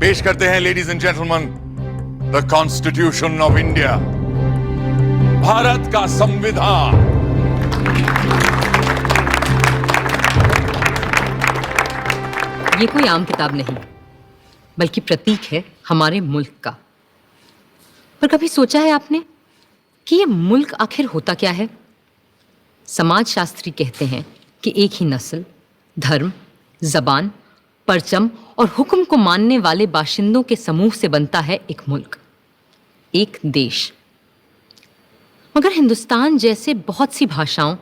पेश करते हैं ladies and gentleman, the constitution of India, Bharat का संविधान। ये कोई आम किताब नहीं, बल्कि प्रतीक है हमारे मुल्क का। पर कभी सोचा है आपने कि ये मुल्क आखिर होता क्या है? समाजशास्त्री कहते हैं कि एक ही नस्ल, धर्म, जबान, परचम और हुक्म को मानने वाले बाशिंदों के समूह से बनता है एक मुल्क, एक देश। मगर हिंदुस्तान जैसे बहुत सी भाषाओं,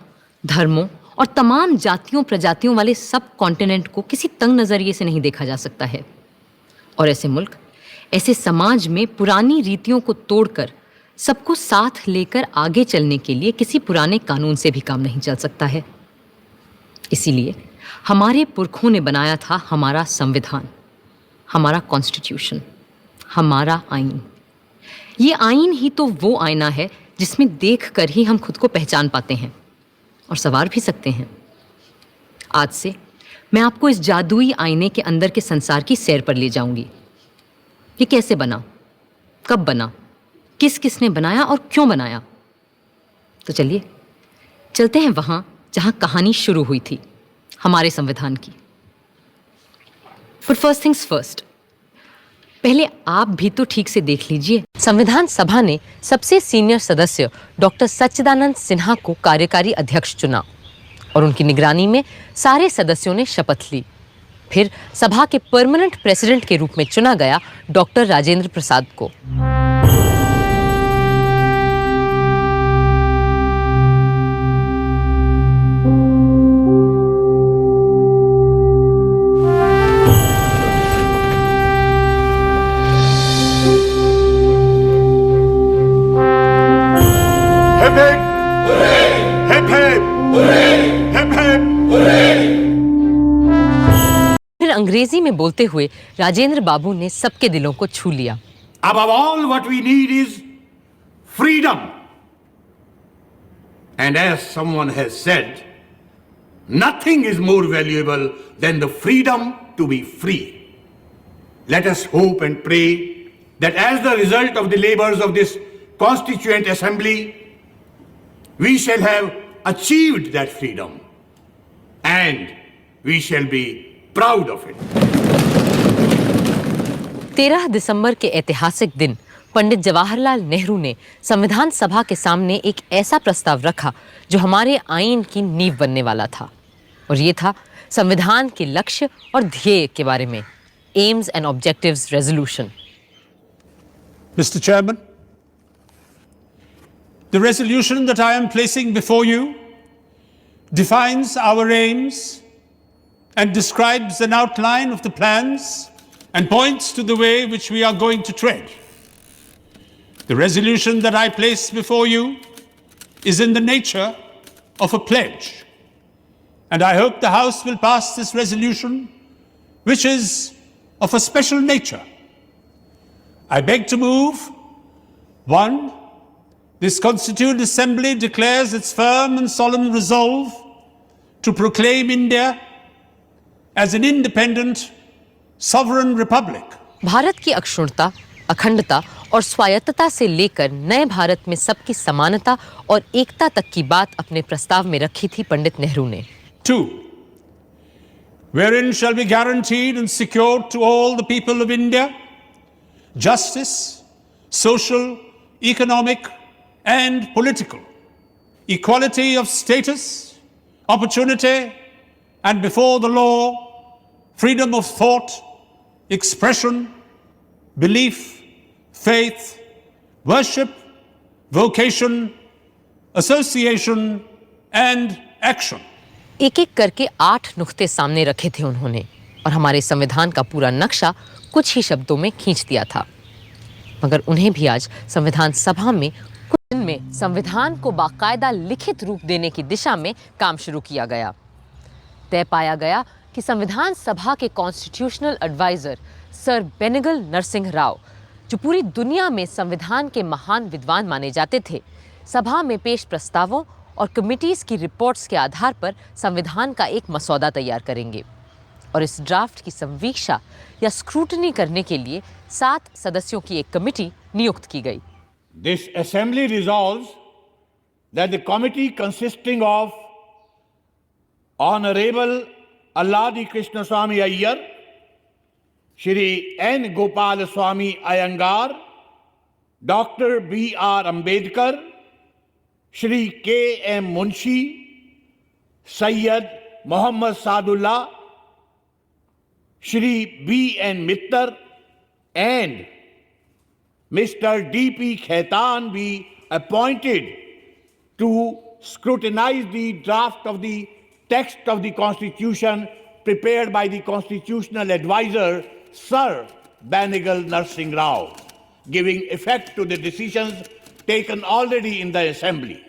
धर्मों और तमाम जातियों प्रजातियों वाले सब कॉन्टिनेंट को किसी तंग नजरिए से नहीं देखा जा सकता है। और ऐसे मुल्क, ऐसे समाज में पुरानी रीतियों को तोड़कर सबको साथ लेकर आगे चलने के लिए किसी पुराने कानून से भी काम नहीं चल सकता है। इसीलिए हमारे पुरखों ने बनाया था हमारा संविधान, हमारा कॉन्स्टिट्यूशन, हमारा आईन। ये आईन ही तो वो आईना है जिसमें देखकर ही हम खुद को पहचान पाते हैं और संवार भी सकते हैं। आज से मैं आपको इस जादुई आईने के अंदर के संसार की सैर पर ले जाऊंगी। ये कैसे बना, कब बना, किस किसने बनाया और क्यों बनाया? तो चलिए चलते हैं वहां जहां कहानी शुरू हुई थी, हमारे संविधान की। फर्स्ट थिंग्स फर्स्ट, पहले आप भी तो ठीक से देख लीजिए। संविधान सभा ने सबसे सीनियर सदस्य डॉक्टर सच्चिदानंद सिन्हा को कार्यकारी अध्यक्ष चुना और उनकी निगरानी में सारे सदस्यों ने शपथ ली। फिर सभा के परमानेंट प्रेसिडेंट के रूप में चुना गया डॉक्टर राजेंद्र प्रसाद को। फिर अंग्रेजी में बोलते हुए राजेंद्र बाबू ने सबके दिलों को छू लिया। Above all, what we need is freedom. And as someone has said, nothing is more valuable than the freedom to be free. Let us hope and pray that as the result of the labors of this Constituent Assembly, we shall have achieved that freedom and we shall be proud of it. 13 दिसंबर के ऐतिहासिक दिन पंडित जवाहरलाल नेहरू ने संविधान सभा के सामने एक ऐसा प्रस्ताव रखा जो हमारे आईन की नींव बनने वाला था, और ये था संविधान के लक्ष्य और ध्येय के बारे में, AIIMS and objectives resolution. Mr. Chairman, the resolution that I am placing before you defines our aims and describes an outline of the plans and points to the way which we are going to tread. The resolution that I place before you is in the nature of a pledge, and I hope the House will pass this resolution, which is of a special nature. I beg to move: 1. This Constituent Assembly declares its firm and solemn resolve to proclaim India as an independent, sovereign republic. Bharat की अक्षुण्णता, अखंडता और स्वायत्तता से लेकर नए भारत में सबकी समानता और एकता तक की बात अपने प्रस्ताव में रखी थी पंडित नेहरू ने। 2. Wherein shall be guaranteed and secured to all the people of India justice, social, economic and political, equality of status, opportunity and before the law, freedom of thought, expression, belief, faith, worship, vocation, association and action. एक एक करके 8 नुक्ते सामने रखे थे उन्होंने, और हमारे संविधान का पूरा नक्शा कुछ ही शब्दों में खींच दिया था। मगर उन्हें भी आज संविधान सभा में कुछ दिन में संविधान को बाकायदा लिखित रूप देने की दिशा में काम शुरू किया गया। तय पाया गया कि संविधान सभा के constitutional adviser sir Benegal Narsing Rau, जो पूरी दुनिया में संविधान के महान विद्वान माने जाते थे, सभा में पेश प्रस्तावों और कमिटीज की रिपोर्ट्स के आधार पर संविधान का एक मसौदा तैयार करेंगे। और इस ड्राफ्ट की समीक्षा या स्क्रूटनी करने के लिए 7 सदस्यों की एक कमेटी नियुक्त की गई। This assembly resolves that the committee consisting of Honorable Alladi Krishnaswamy Iyer, Shri N. Gopal Swamy Iyengar, Dr. B.R. Ambedkar, Shri K. M. Munshi, Sayyid Muhammad Sadullah, Shri B. N. Mittar, and Mr. D.P. Khaitan be appointed to scrutinize the draft of the text of the Constitution prepared by the Constitutional Advisor, Sir Banigal Narsingh Rao, giving effect to the decisions taken already in the Assembly.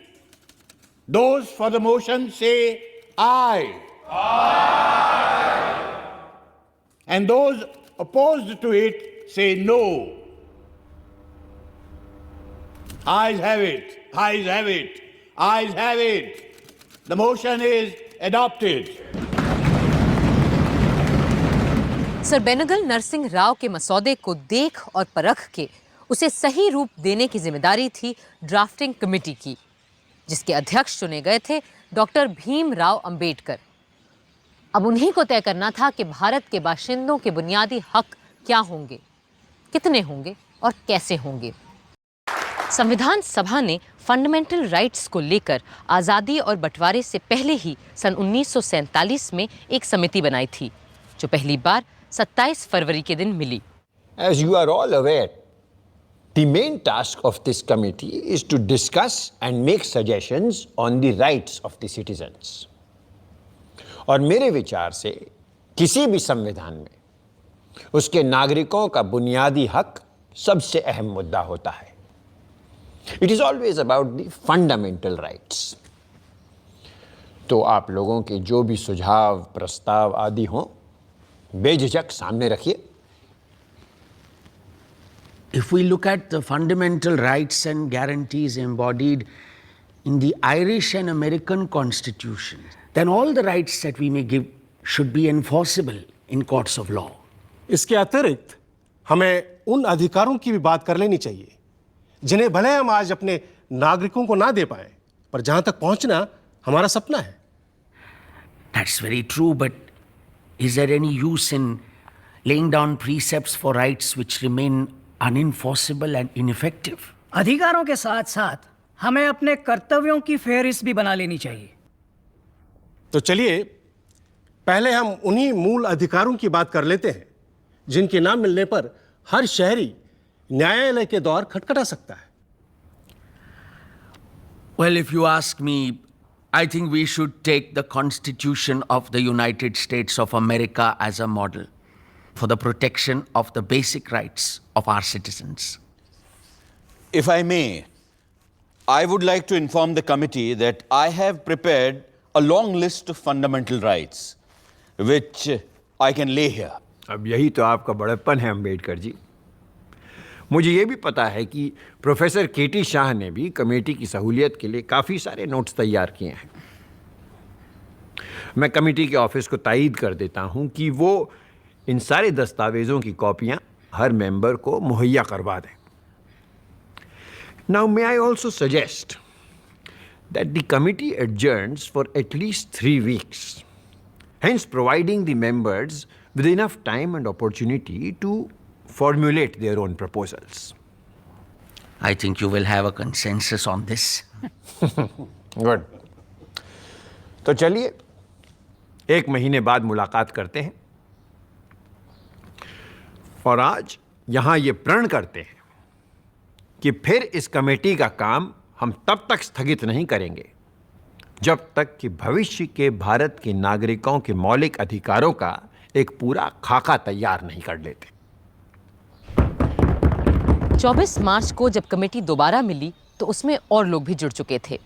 Those for the motion say aye. Aye. And those opposed to it say no. Ayes have it. Ayes have it. Ayes have it. The motion is adopted. Sir Benegal Narsing Rau के मसौदे को देख और परख के उसे सही रूप देने की जिम्मेदारी थी ड्राफ्टिंग कमेटी की, जिसके अध्यक्ष चुने गए थे डॉक्टर भीमराव अंबेडकर। अब उन्हीं को तय करना था कि भारत के बाशिंदों के बुनियादी हक क्या होंगे, कितने होंगे और कैसे होंगे। संविधान सभा ने फंडामेंटल राइट्स को लेकर आज़ादी और बंटवारे से पहले ही सन 1947 में एक समिति बनाई थी, जो पहली बार 27 फरवरी के दिन मिली। As you are all aware, the main task of this committee is to discuss and make suggestions on the rights of the citizens. और मेरे विचार से किसी भी संविधान में उसके नागरिकों का बुनियादी हक सबसे अहम मुद्दा होता है। It is always about the fundamental rights. तो आप लोगों के जो भी सुझाव, प्रस्ताव आदि हों, बेझिझक सामने रखिए। If we look at the fundamental rights and guarantees embodied in the Irish and American Constitution, then all the rights that we may give should be enforceable in courts of law. इसके अतिरिक्त हमें उन अधिकारों की भी बात कर लेनी चाहिए जिन्हें भले हम आज अपने नागरिकों को ना दे पाए, पर जहां तक पहुंचना हमारा सपना है। That's very true, but is there any use in laying down precepts for rights which remain unenforceable and ineffective? अधिकारों के साथ साथ हमें अपने कर्तव्यों की फेहरिस्त भी बना लेनी चाहिए। तो चलिए पहले हम उन्हीं मूल अधिकारों की बात कर लेते हैं जिनके नाम मिलने पर हर शहरी न्यायालय के द्वार खटखटा सकता है। Well, if you ask me, I think we should take the Constitution of the United States of America as a model for the protection of the basic rights of our citizens. If I may, I would like to inform the committee that I have prepared a long list of fundamental rights, which I can lay here. अब यही तो आपका बड़प्पन है अम्बेडकर जी। मुझे ये भी पता है कि प्रोफेसर केटी शाह ने भी कमेटी की सहूलियत के लिए काफ़ी सारे नोट्स तैयार किए हैं। मैं कमेटी के ऑफिस को तायीद कर देता हूं कि वो इन सारे दस्तावेज़ों की कॉपियां हर मेंबर को मुहैया करवा दें। Now may I also suggest that the committee adjourns for at least 3 weeks, hence providing the members with enough time and opportunity to formulate their own proposals. I think you will have a consensus on this. Good. तो चलिए 1 महीने बाद मुलाकात करते हैं और आज यहां ये प्रण करते हैं कि फिर इस कमेटी का काम हम तब तक स्थगित नहीं करेंगे जब तक कि भविष्य के भारत के नागरिकों के मौलिक अधिकारों का एक पूरा खाका तैयार नहीं कर लेते। 24 मार्च को जब कमेटी दोबारा मिली तो उसमें और लोग भी जुड़ चुके थे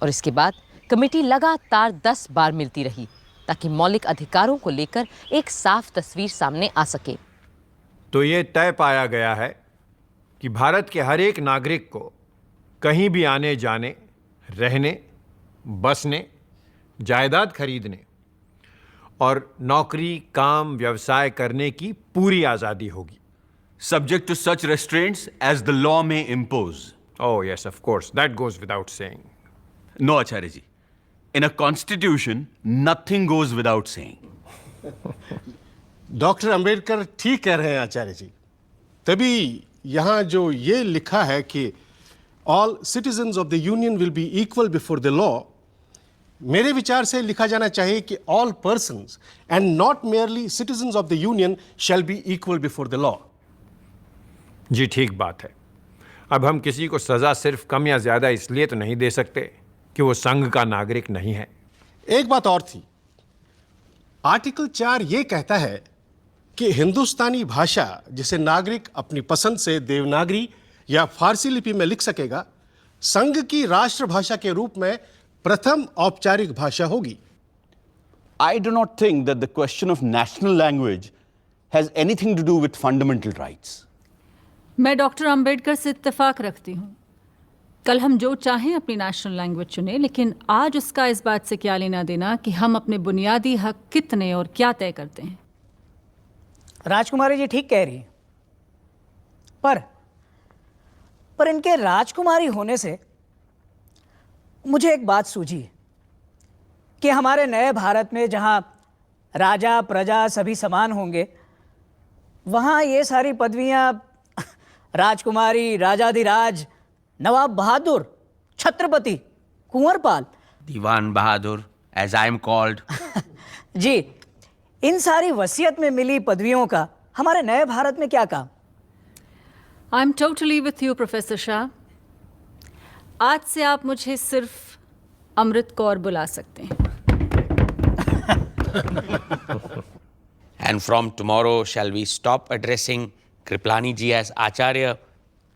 और इसके बाद कमेटी लगातार 10 बार मिलती रही ताकि मौलिक अधिकारों को लेकर एक साफ तस्वीर सामने आ सके। तो ये तय पाया गया है कि भारत के हर एक नागरिक को कहीं भी आने जाने, रहने, बसने, जायदाद खरीदने और नौकरी, काम, व्यवसाय करने की पूरी आज़ादी होगी। Subject to such restraints as the law may impose. Oh, yes, of course. That goes without saying. No, Acharya ji. In a constitution, nothing goes without saying. Doctor Ambedkar ठीक कह रहे हैं आचार्य जी। तभी यहाँ जो ये लिखा है कि all citizens of the union will be equal before the law, मेरे विचार से लिखा जाना चाहिए कि all persons and not merely citizens of the union shall be equal before the law. जी ठीक बात है। अब हम किसी को सज़ा सिर्फ कम या ज़्यादा इसलिए तो नहीं दे सकते कि वो संघ का नागरिक नहीं है। एक बात और थी, आर्टिकल 4 ये कहता है कि हिंदुस्तानी भाषा जिसे नागरिक अपनी पसंद से देवनागरी या फारसी लिपि में लिख सकेगा, संघ की राष्ट्रभाषा के रूप में प्रथम औपचारिक भाषा होगी। I do not think that the question of national language has anything to do with fundamental rights. मैं डॉक्टर अंबेडकर से इत्तेफाक रखती हूँ। कल हम जो चाहें अपनी नेशनल लैंग्वेज चुनें, लेकिन आज उसका इस बात से क्या लेना देना कि हम अपने बुनियादी हक कितने और क्या तय करते हैं। राजकुमारी जी ठीक कह रही हैं, पर इनके राजकुमारी होने से मुझे एक बात सूझी कि हमारे नए भारत में जहाँ राजा प्रजा सभी समान होंगे, वहाँ ये सारी पदवियाँ राजकुमारी, राजाधिराज, नवाब बहादुर, Chhatrapati, Kunwarpal, Diwan Bahadur, as I am called. जी, इन सारी वसीयत में मिली पदवियों का हमारे नए भारत में क्या काम? I am totally with you professor Shah. आज से आप मुझे सिर्फ अमृत कौर बुला सकते हैं। And from tomorrow, shall we stop addressing Kriplani ji as Acharya,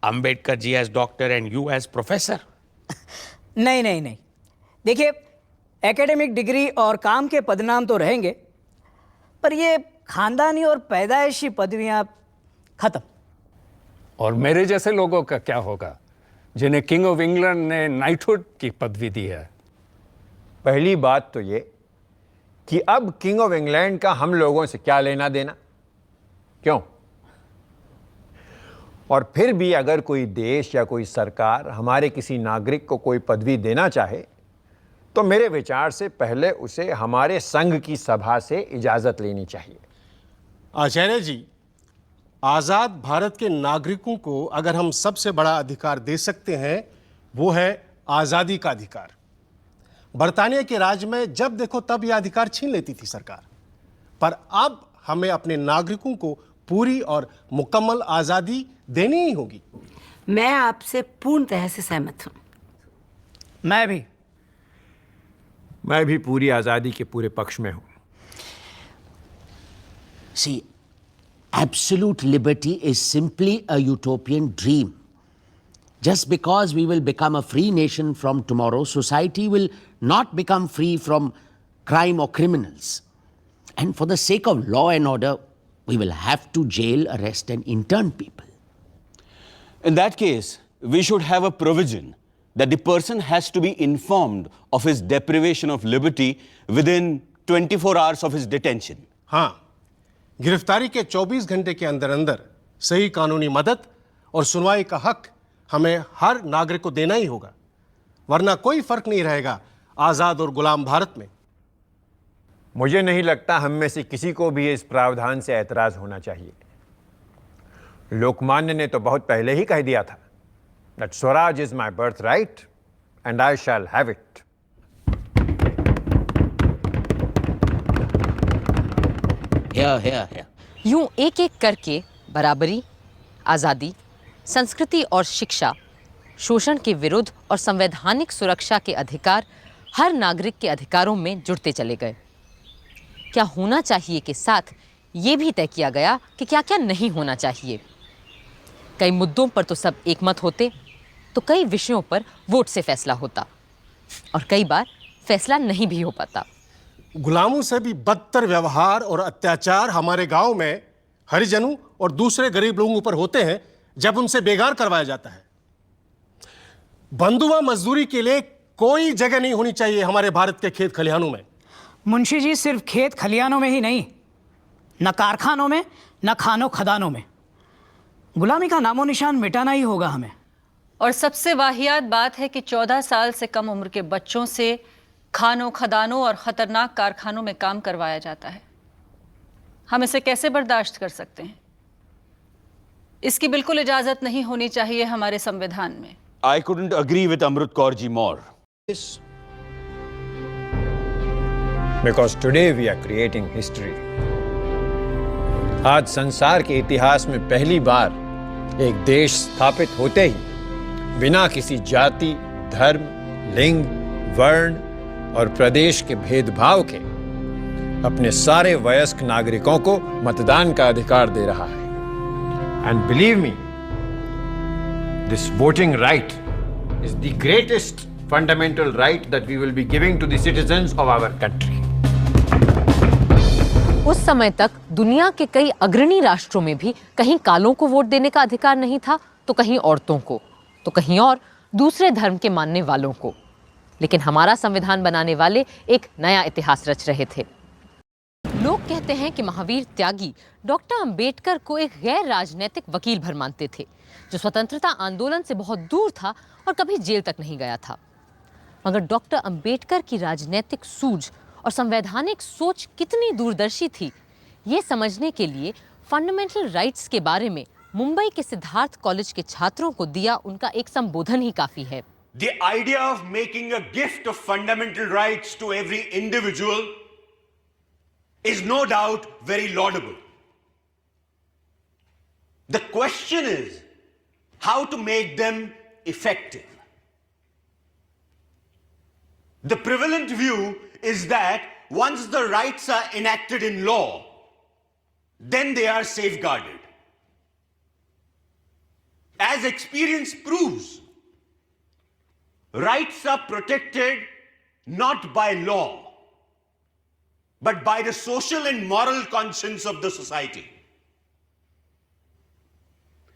Ambedkar ji as doctor, and you as professor? नहीं नहीं नहीं, देखिए एकेडमिक डिग्री और काम के पदनाम तो रहेंगे, पर ये खानदानी और पैदाइशी पदवियां खत्म। और मेरे जैसे लोगों का क्या होगा जिन्हें किंग ऑफ इंग्लैंड ने नाइटहुड की पदवी दी है? पहली बात तो ये कि अब किंग ऑफ इंग्लैंड का हम लोगों से क्या लेना देना, क्यों? और फिर भी अगर कोई देश या कोई सरकार हमारे किसी नागरिक को कोई पदवी देना चाहे तो मेरे विचार से पहले उसे हमारे संघ की सभा से इजाज़त लेनी चाहिए। आचार्य जी, आज़ाद भारत के नागरिकों को अगर हम सबसे बड़ा अधिकार दे सकते हैं, वो है आज़ादी का अधिकार। बरतानिया के राज में जब देखो तब यह अधिकार छीन लेती थी सरकार, पर अब हमें अपने नागरिकों को पूरी और मुकम्मल आज़ादी देनी ही होगी। मैं आपसे पूर्ण तरह से सहमत हूं। मैं भी पूरी आज़ादी के पूरे पक्ष में हूं। See, absolute liberty is simply a utopian dream. Just because we will become a free nation from tomorrow, society will not become free from crime or criminals. And for the sake of law and order, we will have to jail, arrest, and intern people. In that case, we should have a provision that the person has to be informed of his deprivation of liberty within 24 hours of his detention. हाँ, गिरफ्तारी के 24 घंटे के अंदर अंदर सही कानूनी मदद और सुनवाई का हक हमें हर नागरिक को देना ही होगा, वरना कोई फर्क नहीं रहेगा आज़ाद और गुलाम भारत में। मुझे नहीं लगता हम में से किसी को भी इस प्रावधान से ऐतराज़ होना चाहिए। लोकमान्य ने तो बहुत पहले ही कह दिया था that Swaraj is my birthright and I shall have it. Here. यूं एक एक करके बराबरी, आज़ादी, संस्कृति और शिक्षा, शोषण के विरुद्ध और संवैधानिक सुरक्षा के अधिकार हर नागरिक के अधिकारों में जुड़ते चले गए। क्या होना चाहिए के साथ ये भी तय किया गया कि क्या क्या नहीं होना चाहिए। कई मुद्दों पर तो सब एकमत होते, तो कई विषयों पर वोट से फैसला होता और कई बार फैसला नहीं भी हो पाता। गुलामों से भी बदतर व्यवहार और अत्याचार हमारे गांव में हरिजनों और दूसरे गरीब लोगों पर होते हैं जब उनसे बेगार करवाया जाता है। बंधुआ मजदूरी के लिए कोई जगह नहीं होनी चाहिए हमारे भारत के खेत खलिहानों में। मुंशी जी सिर्फ खेत खलियानों में ही नहीं, न कारखानों में, न खानों खदानों में गुलामी का नामो निशान मिटाना ही होगा हमें। और सबसे वाहियात बात है कि 14 साल से कम उम्र के बच्चों से खानों खदानों और ख़तरनाक कारखानों में काम करवाया जाता है। हम इसे कैसे बर्दाश्त कर सकते हैं? इसकी बिल्कुल इजाज़त नहीं होनी चाहिए हमारे संविधान में। I couldn't agree with Amrut Kaur ji more. Because today we are creating history. आज संसार के इतिहास में पहली बार एक देश स्थापित होते ही बिना किसी जाति, धर्म, लिंग, वर्ण और प्रदेश के भेदभाव के अपने सारे वयस्क नागरिकों को मतदान का अधिकार दे रहा है। And believe me, this voting right is the greatest fundamental right that we will be giving to the citizens of our country. उस समय तक दुनिया के कई अग्रणी राष्ट्रों में भी कहीं कालों को वोट देने का अधिकार नहीं था, तो कहीं औरतों को, तो कहीं और दूसरे धर्म के मानने वालों को। लेकिन हमारा संविधान बनाने वाले एक नया इतिहास रच रहे थे। लोग कहते हैं कि महावीर त्यागी डॉक्टर अंबेडकर को एक गैर राजनीतिक वकील भर मानते थे, जो स्वतंत्रता आंदोलन से बहुत दूर था और कभी जेल तक नहीं गया था। मगर डॉक्टर अंबेडकर की राजनीतिक सूझ और संवैधानिक सोच कितनी दूरदर्शी थी, ये समझने के लिए फंडामेंटल राइट्स के बारे में मुंबई के सिद्धार्थ कॉलेज के छात्रों को दिया उनका एक संबोधन ही काफी है। The idea of making a gift of fundamental rights to every individual is no doubt very laudable. The question is how to make them effective. The prevalent view is that once the rights are enacted in law, then they are safeguarded. As experience proves, rights are protected not by law, but by the social and moral conscience of the society.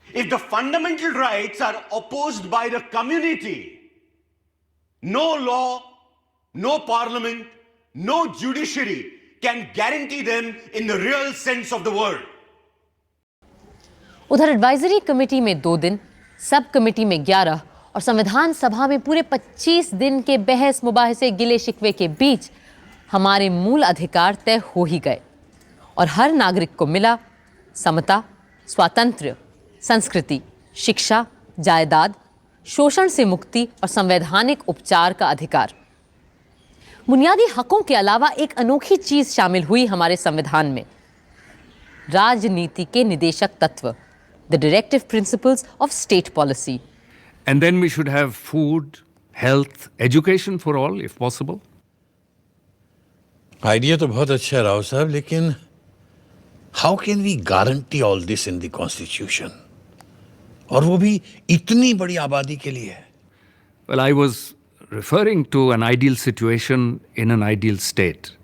If the fundamental rights are opposed by the community, no law, no parliament, no judiciary can guarantee them in the real sense of the word. उधर advisory committee में 2 दिन, sub committee में 11 और संविधान सभा में पूरे 25 दिन के बहस मुबाहिसे गिले शिकवे के बीच हमारे मूल अधिकार तय हो ही गए और हर नागरिक को मिला समता, स्वातंत्र्य, संस्कृति, शिक्षा, जायदाद, शोषण से मुक्ति और संवैधानिक उपचार का अधिकार। बुनियादी हकों के अलावा एक अनोखी चीज शामिल हुई हमारे संविधान में, राजनीति के निदेशक तत्व, the directive principles of state policy. And then we should have food, health, education for all, if possible. Idea तो बहुत अच्छा है राव साहब, लेकिन how can we guarantee all this in the constitution, और वो भी इतनी बड़ी आबादी के लिए? Well, I was referring to an ideal situation in an ideal state.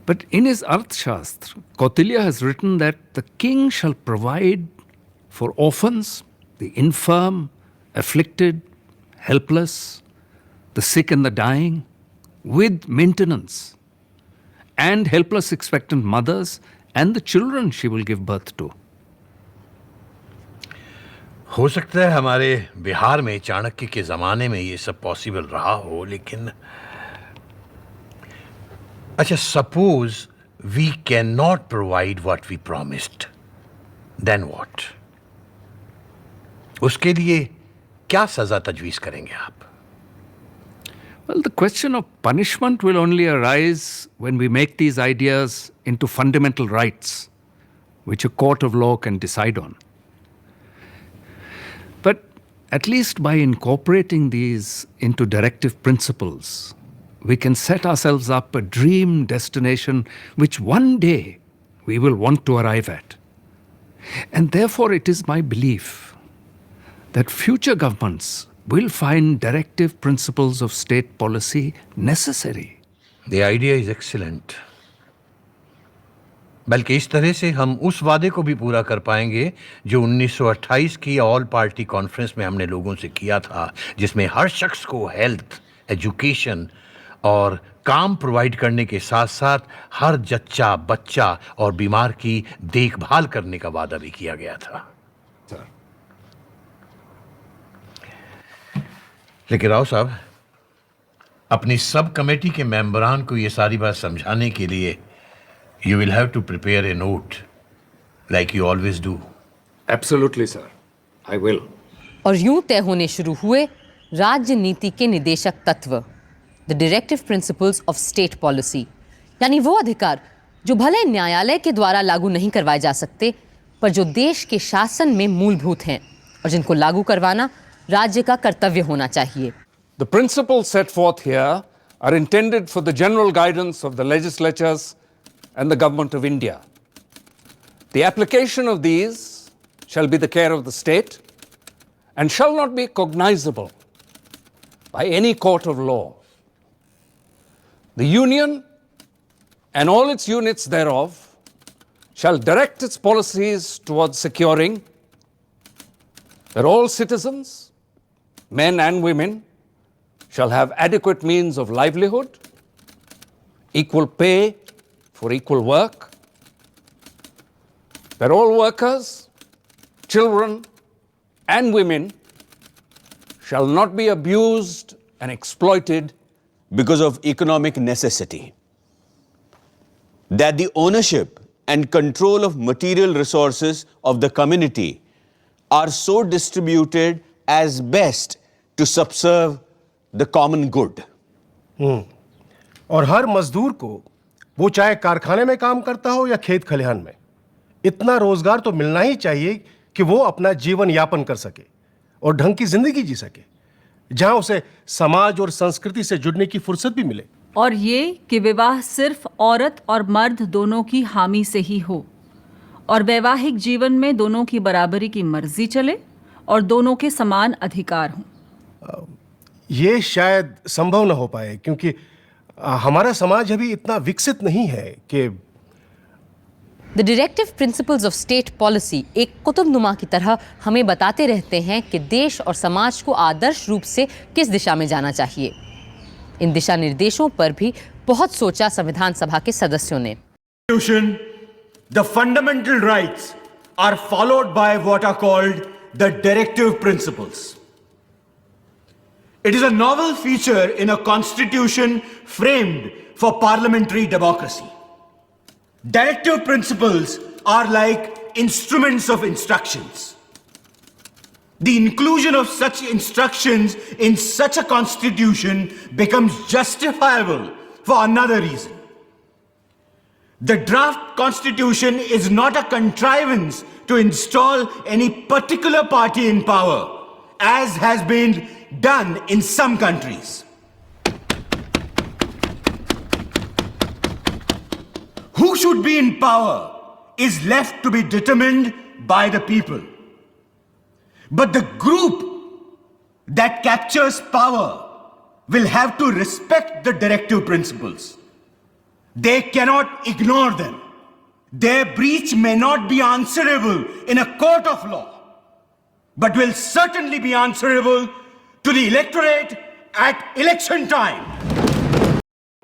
But in his Arthashastra, Kautilya has written that the king shall provide for orphans, the infirm, afflicted, helpless, the sick and the dying, with maintenance, and helpless expectant mothers and the children she will give birth to. हो सकता है हमारे बिहार में चाणक्य के ज़माने में ये सब पॉसिबल रहा हो, लेकिन अच्छा, suppose we can not provide what we promised, then what? उसके लिए क्या सजा तजवीज़ करेंगे आप? Well, the question of punishment will only arise when we make these ideas into fundamental rights, which a court of law can decide on. But at least by incorporating these into directive principles, we can set ourselves up a dream destination which one day we will want to arrive at. And therefore, it is my belief that future governments will find directive principles of state policy necessary. The idea is excellent. बल्कि इस तरह से हम उस वादे को भी पूरा कर पाएंगे जो 1928 की ऑल पार्टी कॉन्फ्रेंस में हमने लोगों से किया था, जिसमें हर शख्स को हेल्थ, एजुकेशन और काम प्रोवाइड करने के साथ साथ हर जच्चा बच्चा और बीमार की देखभाल करने का वादा भी किया गया था। लेकिन राव साहब, अपनी सब कमेटी के मेंबरान को यह सारी बात समझाने के लिए you will have to prepare a note like you always do. Absolutely, sir. I will. और यूं तय होने शुरू हुए राज्य नीति के निदेशक तत्व, the directive principles of state policy, यानी वो अधिकार जो भले न्यायालय के द्वारा लागू नहीं करवाए जा सकते, पर जो देश के शासन में मूलभूत हैं और जिनको लागू करवाना राज्य का कर्तव्य होना चाहिए। The principles set forth here are intended for the general guidance of the legislatures and the government of India. The application of these shall be the care of the state and shall not be cognizable by any court of law. The Union and all its units thereof shall direct its policies towards securing that all citizens, men and women, shall have adequate means of livelihood, equal pay for equal work, that all workers, children and women shall not be abused and exploited because of economic necessity, that the ownership and control of material resources of the community are so distributed as best to subserve the common good. और हर मजदूर को, वो चाहे कारखाने में काम करता हो या खेत खलिहान में, इतना रोजगार तो मिलना ही चाहिए कि वो अपना जीवन यापन कर सके और ढंग की जिंदगी जी सके, जहां उसे समाज और संस्कृति से जुड़ने की फुर्सत भी मिले। और ये कि विवाह सिर्फ औरत और मर्द दोनों की हामी से ही हो और वैवाहिक जीवन में दोनों की बराबरी की मर्जी चले और दोनों के समान अधिकार हों। ये शायद संभव न हो पाए क्योंकि हमारा समाज अभी इतना विकसित नहीं है कि the directive principles of state policy एक कुतुबनुमा की तरह हमें बताते रहते हैं कि देश और समाज को आदर्श रूप से किस दिशा में जाना चाहिए। इन दिशा निर्देशों पर भी बहुत सोचा संविधान सभा के सदस्यों ने। The fundamental rights are followed by what are called the directive principles. It is a novel feature in a constitution framed for parliamentary democracy. Directive principles are like instruments of instructions. The inclusion of such instructions in such a constitution becomes justifiable for another reason. The draft constitution is not a contrivance to install any particular party in power, as has been done in some countries. Who should be in power is left to be determined by the people. But the group that captures power will have to respect the directive principles. They cannot ignore them. Their breach may not be answerable in a court of law, but will certainly be answerable to the electorate at election time.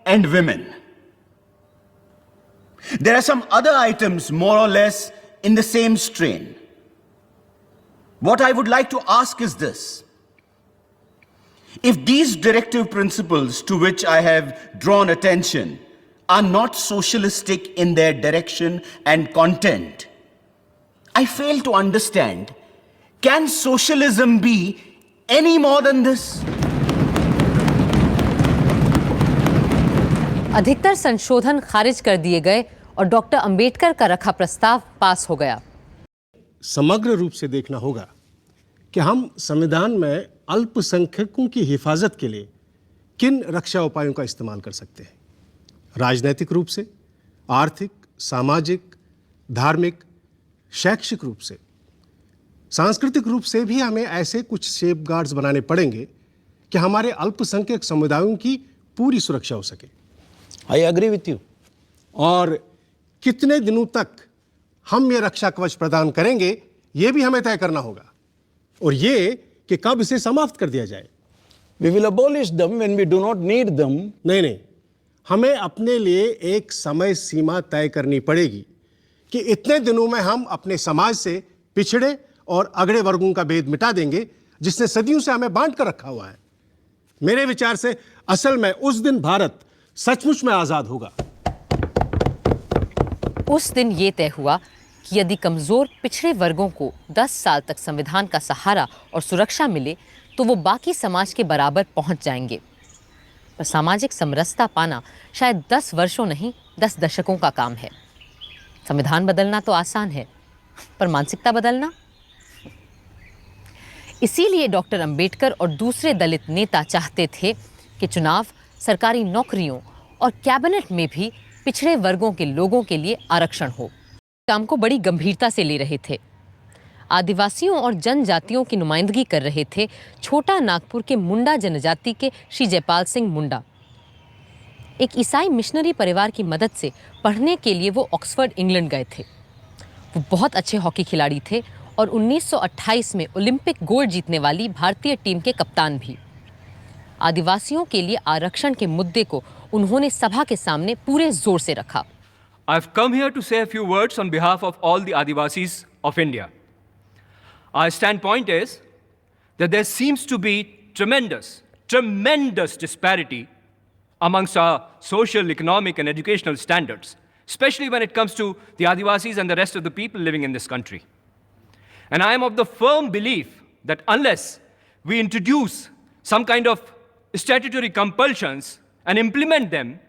And women. There are some other items more or less in the same strain. What I would like to ask is this. If these directive principles to which I have drawn attention are not socialistic in their direction and content, I fail to understand, can socialism be any more than this? अधिकतर संशोधन खारिज कर दिए गए और doctor Ambedkar का रखा प्रस्ताव पास हो गया। समग्र रूप से देखना होगा कि हम संविधान में अल्पसंख्यकों की हिफाजत के लिए किन रक्षा उपायों का इस्तेमाल कर सकते हैं। राजनैतिक रूप से, आर्थिक, सामाजिक, धार्मिक, शैक्षिक रूप से, सांस्कृतिक रूप से भी हमें ऐसे कुछ सेफगार्ड्स बनाने पड़ेंगे कि हमारे अल्पसंख्यक समुदायों की पूरी सुरक्षा हो सके। I agree with you. और कितने दिनों तक हम ये रक्षा कवच प्रदान करेंगे, ये भी हमें तय करना होगा, और ये कि कब इसे समाप्त कर दिया जाए। We will abolish them when we do not need them. नहीं, हमें अपने लिए एक समय सीमा तय करनी पड़ेगी कि इतने दिनों में हम अपने समाज से पिछड़े और अगड़े वर्गों का भेद मिटा देंगे जिसने सदियों से हमें बांट कर रखा हुआ है। मेरे विचार से असल में उस दिन भारत सचमुच में आजाद होगा। उस दिन ये तय हुआ कि यदि कमजोर पिछड़े वर्गों को 10 साल तक संविधान का सहारा और सुरक्षा मिले तो वो बाकी समाज के बराबर पहुंच जाएंगे। पर सामाजिक समरसता पाना शायद 10 वर्षों नहीं 10 दशकों का काम है। संविधान बदलना तो आसान है, पर मानसिकता बदलना। इसीलिए डॉक्टर अंबेडकर और दूसरे दलित नेता चाहते थे कि चुनाव, सरकारी नौकरियों और कैबिनेट में भी पिछड़े वर्गों के लोगों के लिए आरक्षण हो। काम को बड़ी गंभीरता से ले रहे थे। आदिवासियों और जनजातियों की नुमाइंदगी कर रहे थे छोटा नागपुर के मुंडा जनजाति के श्री जयपाल सिंह मुंडा। एक ईसाई मिशनरी परिवार की मदद से पढ़ने के लिए वो ऑक्सफोर्ड इंग्लैंड गए थे। वो बहुत अच्छे हॉकी खिलाड़ी थे और 1928 में ओलंपिक गोल्ड जीतने वाली भारतीय टीम के कप्तान भी। आदिवासियों के लिए आरक्षण के मुद्दे को उन्होंने सभा के सामने पूरे जोर से रखा। I've come here to say a few words on behalf of all the Adivasis of India. Our standpoint is that there seems to be tremendous disparity amongst our social, economic, and educational standards, especially when it comes to the Adivasis and the rest of the people living in this country. And I am of the firm belief that unless we introduce some kind of statutory compulsions and implement them,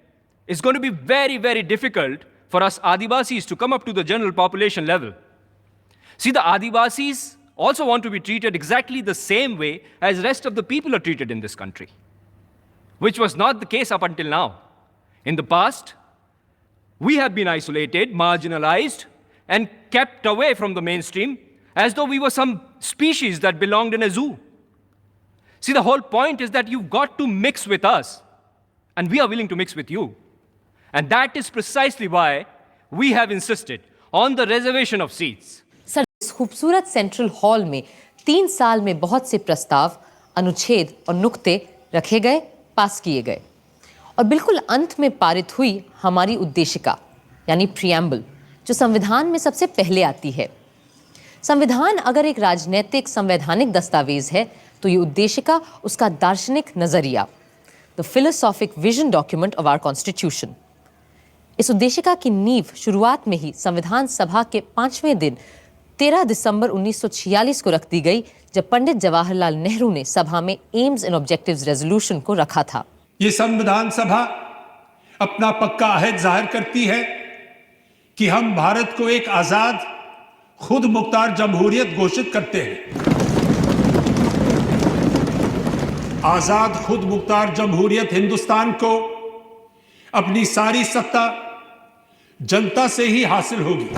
it's going to be very, very difficult for us Adivasis to come up to the general population level. See, the Adivasis also want to be treated exactly the same way as rest of the people are treated in this country, which was not the case up until now. In the past, we have been isolated, marginalized, and kept away from the mainstream as though we were some species that belonged in a zoo. See, the whole point is that you've got to mix with us, and we are willing to mix with you. And that is precisely why we have insisted on the reservation of seats. Sir, इस खूबसूरत central hall में 3 साल में बहुत से प्रस्ताव, अनुच्छेद और नुक्ते रखे गए, पास किए गए और बिल्कुल अंत में पारित हुई हमारी उद्देशिका यानी प्रियम्बल, जो संविधान में सबसे पहले आती है। संविधान अगर एक राजनीतिक संवैधानिक दस्तावेज है तो ये उद्देशिका उसका दार्शनिक नजरिया, the philosophic vision document of our constitution. इस उद्देशिका की नींव शुरुआत में ही संविधान सभा के 5वें दिन 13 दिसंबर 1946 को रख दी गई, जब पंडित जवाहरलाल नेहरू ने सभा में एम्स एंड ऑब्जेक्टिव्स रेजोल्यूशन को रखा था। ये संविधान सभा अपना पक्का अहद जाहिर करती है कि हम भारत को एक आजाद, खुद मुख्तार जमहूरियत घोषित करते हैं। आजाद खुद मुख्तार जमहूरियत हिंदुस्तान को अपनी सारी सत्ता जनता से ही हासिल होगी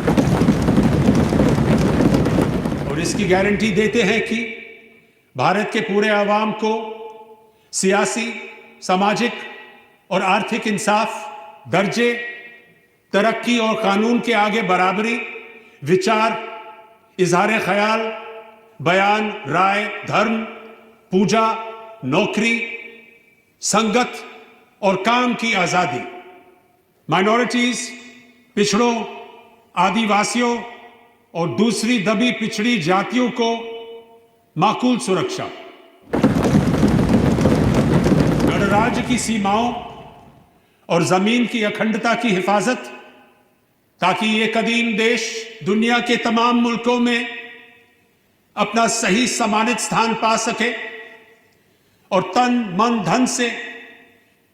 और इसकी गारंटी देते हैं कि भारत के पूरे आवाम को सियासी, सामाजिक और आर्थिक इंसाफ, दर्जे, तरक्की और कानून के आगे बराबरी, विचार, इजहार ख्याल, बयान, राय, धर्म, पूजा, नौकरी, संगत और काम की आजादी, माइनॉरिटीज, पिछड़ों, आदिवासियों और दूसरी दबी पिछड़ी जातियों को माकूल सुरक्षा, गणराज्य की सीमाओं और जमीन की अखंडता की हिफाजत, ताकि ये कदीम देश दुनिया के तमाम मुल्कों में अपना सही सम्मानित स्थान पा सके और तन, मन, धन से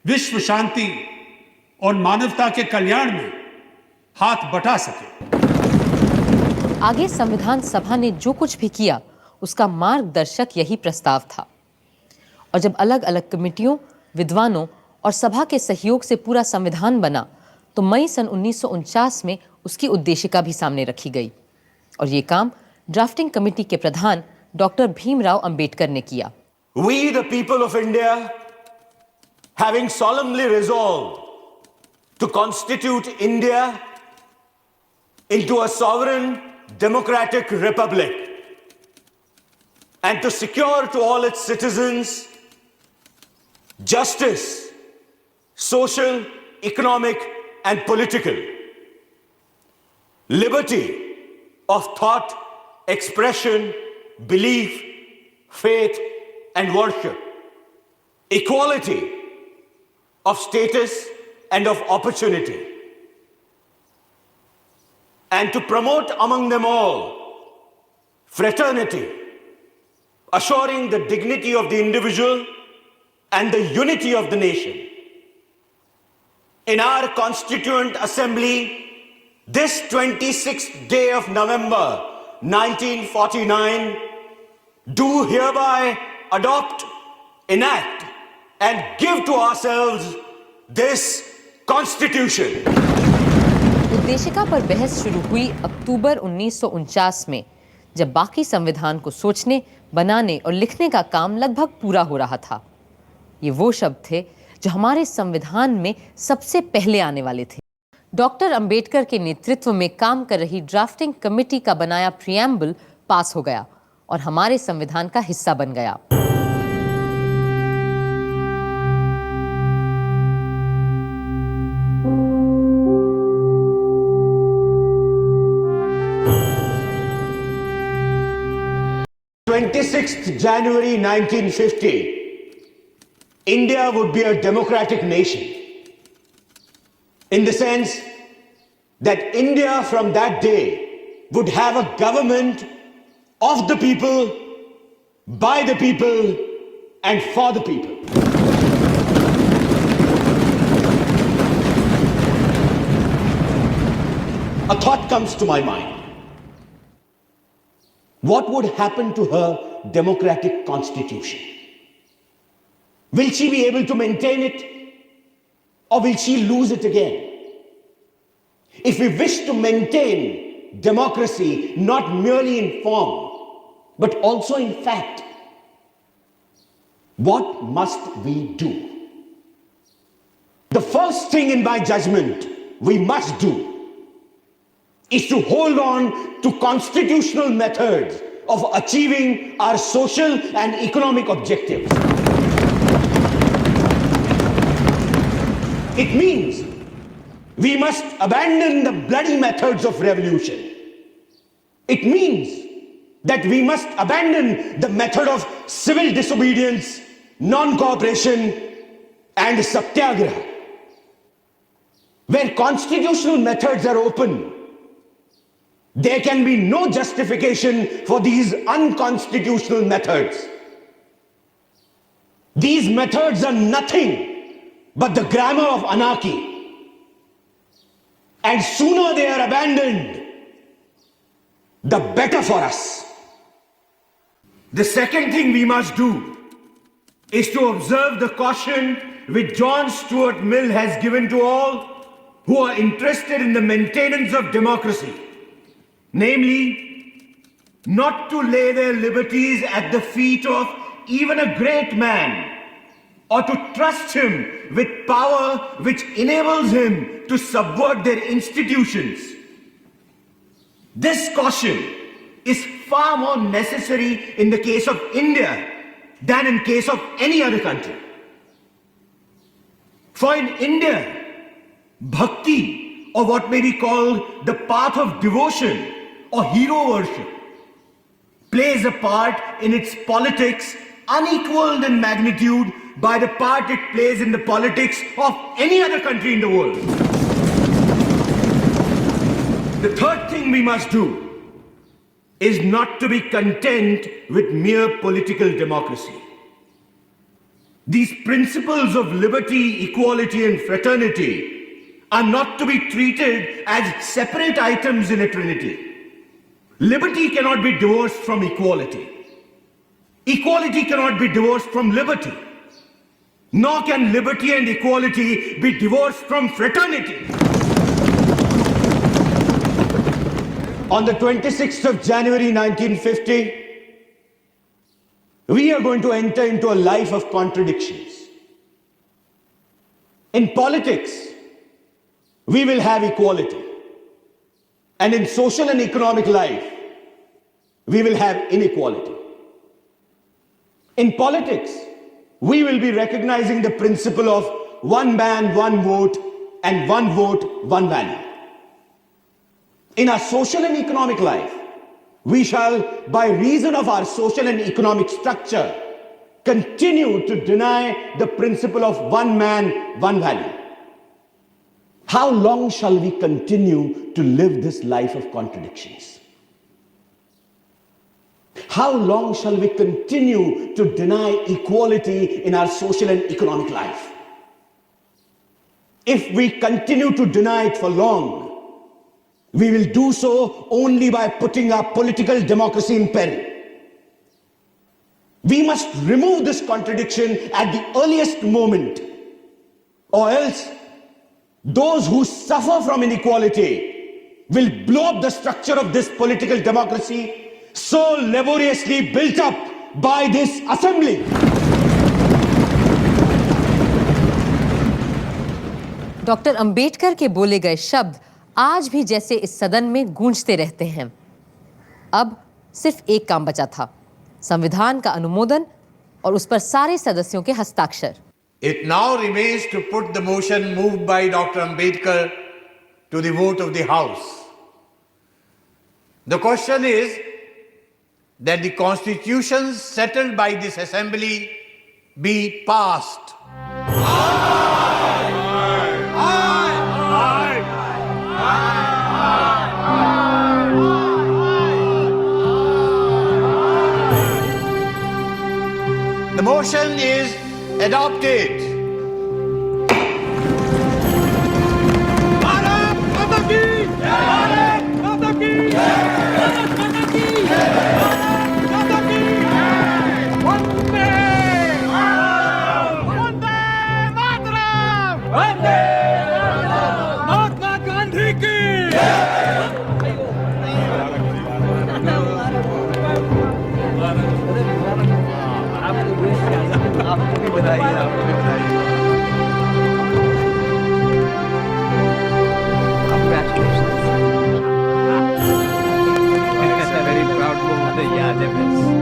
विश्व शांति और मानवता के कल्याण में हाथ बटा सके। आगे संविधान सभा ने जो कुछ भी किया उसका मार्गदर्शक यही प्रस्ताव था और जब अलग अलग कमेटियों, विद्वानों और सभा के सहयोग से पूरा संविधान बना तो मई सन 1949 में उसकी उद्देशिका भी सामने रखी गई और ये काम ड्राफ्टिंग कमेटी के प्रधान डॉक्टर भीमराव अंबेडकर ने किया। We, the people of India, having solemnly resolved to constitute India into a sovereign democratic republic and to secure to all its citizens justice, social, economic, and political, liberty of thought, expression, belief, faith, and worship, equality of status and of opportunity, and to promote among them all fraternity, assuring the dignity of the individual and the unity of the nation. In our Constituent Assembly, this 26th day of November 1949, do hereby adopt, enact, and give to ourselves this Constitution. उद्देशिका पर बहस शुरू हुई अक्टूबर 1949 में, जब बाकी संविधान को सोचने, बनाने और लिखने का काम लगभग पूरा हो रहा था। ये वो शब्द थे जो हमारे संविधान में सबसे पहले आने वाले थे। डॉक्टर अंबेडकर के नेतृत्व में काम कर रही ड्राफ्टिंग कमेटी का बनाया प्रियम्बल पास हो गया और हमारे संविधान का हिस्सा बन गया। January 1950, India would be a democratic nation, in the sense that India from that day would have a government of the people, by the people, and for the people. A thought comes to my mind. What would happen to her democratic constitution? Will she be able to maintain it, or will she lose it again? If we wish to maintain democracy not merely in form, but also in fact, what must we do? The first thing in my judgment we must do is to hold on to constitutional methods of achieving our social and economic objectives. It means we must abandon the bloody methods of revolution. It means that we must abandon the method of civil disobedience, non-cooperation, and satyagraha. Where constitutional methods are open, there can be no justification for these unconstitutional methods. These methods are nothing but the grammar of anarchy. And sooner they are abandoned, the better for us. The second thing we must do is to observe the caution which John Stuart Mill has given to all who are interested in the maintenance of democracy. Namely, not to lay their liberties at the feet of even a great man, or to trust him with power which enables him to subvert their institutions. This caution is far more necessary in the case of India than in case of any other country. For in India, bhakti, or what may be called the path of devotion or hero worship, plays a part in its politics unequaled in magnitude by the part it plays in the politics of any other country in the world. The third thing we must do is not to be content with mere political democracy. These principles of liberty, equality, and fraternity are not to be treated as separate items in a trinity. Liberty cannot be divorced from equality. Equality cannot be divorced from liberty. Nor can liberty and equality be divorced from fraternity. On the 26th of January 1950, we are going to enter into a life of contradictions. In politics, we will have equality. And in social and economic life, we will have inequality. In politics, we will be recognizing the principle of one man, one vote, and one vote, one value. In our social and economic life, we shall, by reason of our social and economic structure, continue to deny the principle of one man, one value. How long shall we continue to live this life of contradictions? How long shall we continue to deny equality in our social and economic life? If we continue to deny it for long, we will do so only by putting our political democracy in peril. We must remove this contradiction at the earliest moment, or else those who suffer from inequality will blow up the structure of this political democracy so laboriously built up by this assembly. Doctor Ambedkar के बोले गए शब्द आज भी जैसे इस सदन में गूंजते रहते हैं। अब सिर्फ एक काम बचा था, संविधान का अनुमोदन और उस पर सारे सदस्यों के हस्ताक्षर। It now remains to put the motion moved by Dr. Ambedkar to the vote of the House. The question is that the constitutions settled by this assembly be passed. The motion is adopted. Bharat Mata ki jai! Bharat Mata ki jai! Bharat Mata ki jai! Bharat Mata ki jai! Vande Mataram! Vande Mataram! Vande Mataram! Mahatma Gandhi ki Congratulations. It's a very proud moment. Yeah, definitely.